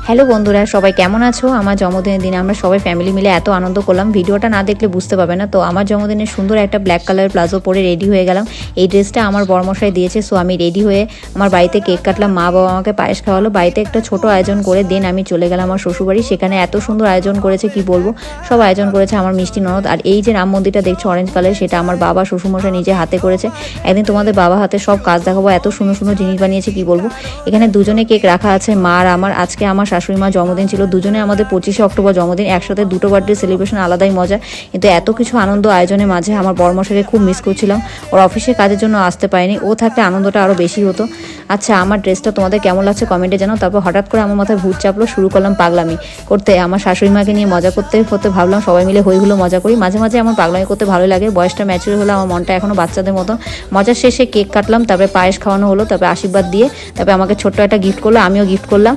Hello বন্ধুরা, সবাই কেমন আছো? আমার জন্মদিনের দিনে আমরা সবাই ফ্যামিলি মিলে এত আনন্দ করলাম, ভিডিওটা না দেখলে বুঝতে পারবে না। তো আমার জন্মদিনে সুন্দর একটা ব্ল্যাক কালারের প্লাজো পরে রেডি হয়ে গেলাম। এই ড্রেসটা আমার বরমশাই দিয়েছে। সো আমি রেডি হয়ে আমার বাড়িতে কেক কাটলাম, মা বাবা আমাকে পায়েস খাওয়ালো, বাড়িতে একটা ছোট আয়োজন করে দেন আমি চলে গেলাম আমার শ্বশুরবাড়ি। সেখানে এত সুন্দর আয়োজন করেছে কি বলবো, সব আয়োজন করেছে আমার মিষ্টি ননদ। আর এই যে রাম মন্দিরটা দেখছো অরেঞ্জ কালার, সেটা আমার বাবা শ্বশুরমশাই নিজে হাতে করেছে। একদিন তোমাদের বাবা হাতে সব কাজ দেখাবো, এত সুন্দর সুন্দর জিনিস বানিয়েছে কি বলবো। এখানে দুজনে কেক রাখা আছে, মা আর আমার। আজকে আমার শাশুড়ি মা জন্মদিন ছিল, দুজনে আমাদের 25শে অক্টোবর জন্মদিন, একসাথে দুটো বার্থডে সেলিব্রেশন, আলাদাই মজা। কিন্তু এত কিছু আনন্দ আয়োজনের মাঝে আমার বরমশাইকে খুব মিস করছিলাম। ওর অফিসের কাজের জন্য আসতে পারেনি, ও থাকলে আনন্দটা আরও বেশি হতো। আচ্ছা, আমার ড্রেসটা তোমাদের কেমন লাগছে কমেন্টে জানাও। তারপর হঠাৎ করে আমার মাথায় ভূত চাপলো, শুরু করলাম পাগলামি করতে। আমার শাশুড়ি মাকে নিয়ে মজা করতে করতে ভাবলাম সবাই মিলে হই হুলো মজা করি। মাঝে মাঝে আমার পাগলামি করতে ভালো লাগে, বয়সটা ম্যাচুর হলে আমার মনটা এখনও বাচ্চাদের মতো। মজার শেষে কেক কাটলাম, তারপরে পায়েস খাওয়ানো হলো, তারপরে আশীর্বাদ দিয়ে তারপরে আমাকে ছোট্ট একটা গিফট করলো, আমিও গিফট করলাম।